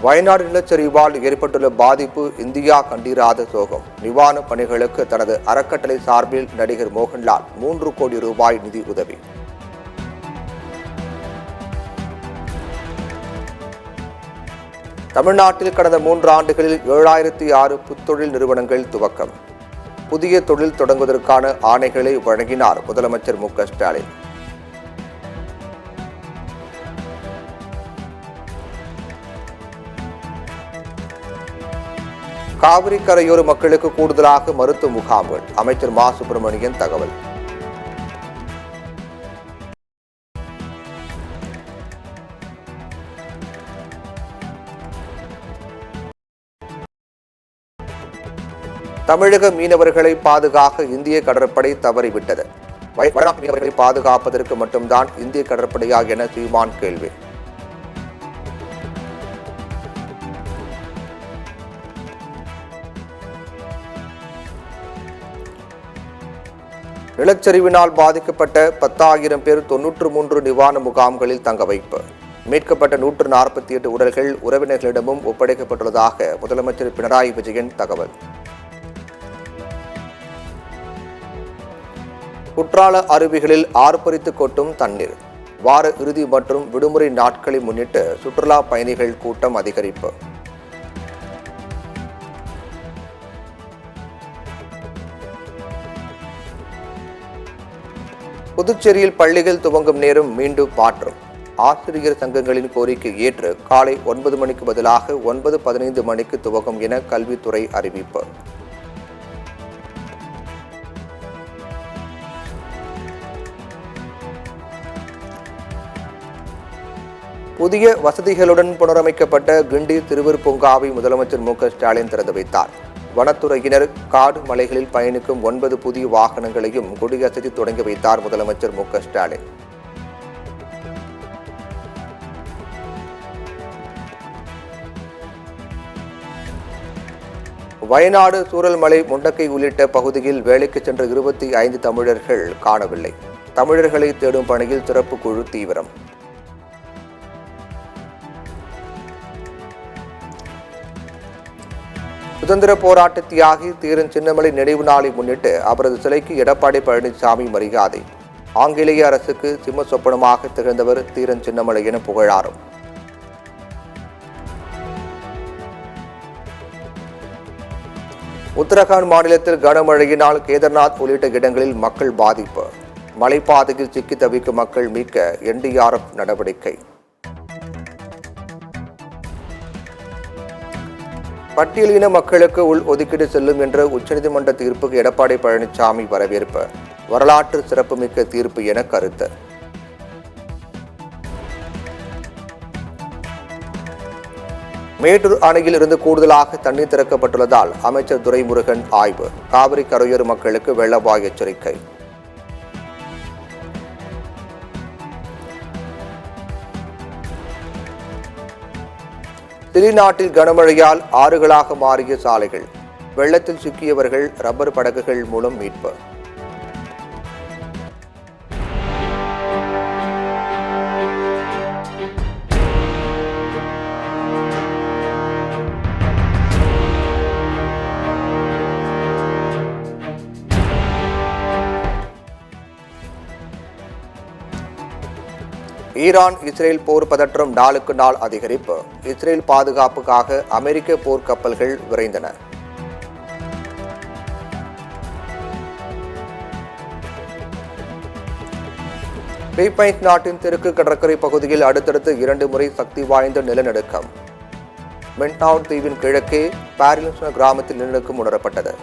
வயநாடு நிலச்சரிவால் ஏற்பட்டுள்ள பாதிப்பு இந்தியா கண்டிராத சோகம். நிவாரணப் பணிகளுக்கு தனது அறக்கட்டளை சார்பில் நடிகர் மோகன்லால் 3 கோடி ரூபாய் நிதி உதவி. தமிழ்நாட்டில் கடந்த 3 ஆண்டுகளில் 7006 புத்தொழில் நிறுவனங்கள் துவக்கம். புதிய தொழில் தொடங்குவதற்கான ஆணைகளை வழங்கினார் முதலமைச்சர் மு.க.ஸ்டாலின். காவிரி கரையோர மக்களுக்கு கூடுதலாக மருத்துவ முகாம்கள். அமைச்சர் மா. சுப்பிரமணியன் தகவல். தமிழக மீனவர்களை பாதுகாக்க இந்திய கடற்படை தவறிவிட்டது. மீனவர்களை பாதுகாப்பதற்கு மட்டும்தான் இந்திய கடற்படையா என சீமான் கேள்வி. நிலச்சரிவினால் பாதிக்கப்பட்ட 10,000 பேர் 93 நிவாரண முகாம்களில் தங்க வைப்பு. மீட்கப்பட்ட 148 உடல்கள் உறவினர்களிடமும் ஒப்படைக்கப்பட்டுள்ளதாக முதலமைச்சர் பினராயி விஜயன் தகவல். குற்றால அருவிகளில் ஆர்ப்பரித்து கொட்டும் தண்ணீர். வார இறுதி மற்றும் விடுமுறை நாட்களை முன்னிட்டு சுற்றுலா பயணிகள் கூட்டம் அதிகரிப்பு. புதுச்சேரியில் பள்ளிகள் துவங்கும் நேரம் மீண்டும் மாற்றம். ஆசிரியர் சங்கங்களின் கோரிக்கை ஏற்று காலை 9 மணிக்கு பதிலாக 9:15 மணிக்கு துவங்கும் என கல்வித்துறை அறிவிப்பு. புதிய வசதிகளுடன் புனரமைக்கப்பட்ட கிண்டி திருவர் பூங்காவை முதலமைச்சர் மு.க.ஸ்டாலின் திறந்து வைத்தார். வனத்துறையினர் காடு மலைகளில் பயணிக்கும் 9 புதிய வாகனங்களையும் கொடியசைத்து தொடங்கி வைத்தார் முதலமைச்சர் மு.க.ஸ்டாலின். வயநாடு சூரல்மலை முண்டக்கை உள்ளிட்ட பகுதியில் வேலைக்கு சென்ற 25 தமிழர்கள் காணவில்லை. தமிழர்களை தேடும் பணியில் சிறப்பு குழு தீவிரம். சுதந்திர போராட்ட தியாகி தீரன் சின்னமலை நினைவு நாளை முன்னிட்டு அவரது சிலைக்கு எடப்பாடி பழனிசாமி மரியாதை. ஆங்கிலேய அரசுக்கு சிம்ம சொப்பனமாக திகழ்ந்தவர் தீரன் சின்னமலை என புகழாரம். உத்தரகாண்ட் மாநிலத்தில் கனமழையினால் கேதார்நாத் உள்ளிட்ட இடங்களில் மக்கள் பாதிப்பு. மலைப்பாதையில் சிக்கி தவிக்கும் மக்கள் மீட்க NDRF நடவடிக்கை. பட்டியலின மக்களுக்கு உள் ஒதுக்கீடு செல்லும் என்ற உச்சநீதிமன்ற தீர்ப்புக்கு எடப்பாடி பழனிசாமி வரவேற்பு. வரலாற்று சிறப்புமிக்க தீர்ப்பு என கருத்து. மேட்டூர் அணையில் இருந்து கூடுதலாக தண்ணீர் திறக்கப்பட்டுள்ளதால் அமைச்சர் துரைமுருகன் ஆய்வு. காவிரி கரையோர மக்களுக்கு வெள்ள அபாய எச்சரிக்கை. சிலி நாட்டில் கனமழையால் ஆறுகளாக மாறிய சாலைகள். வெள்ளத்தில் சிக்கியவர்கள் ரப்பர் படகுகள் மூலம் மீட்பு. ஈரான் இஸ்ரேல் போர் பதற்றம் நாளுக்கு நாள் அதிகரிப்பு. இஸ்ரேல் பாதுகாப்புக்காக அமெரிக்க போர்க்கப்பல்கள் விரைந்தன. பிலிப்பைன்ஸ் நாட்டின் தெற்கு கடற்கரை பகுதியில் அடுத்தடுத்து 2 முறை சக்தி வாய்ந்த நிலநடுக்கம். மின்டாவ் தீவின் கிழக்கே பாரிலோனா கிராமத்தில் நிலநடுக்கம் உணரப்பட்டது.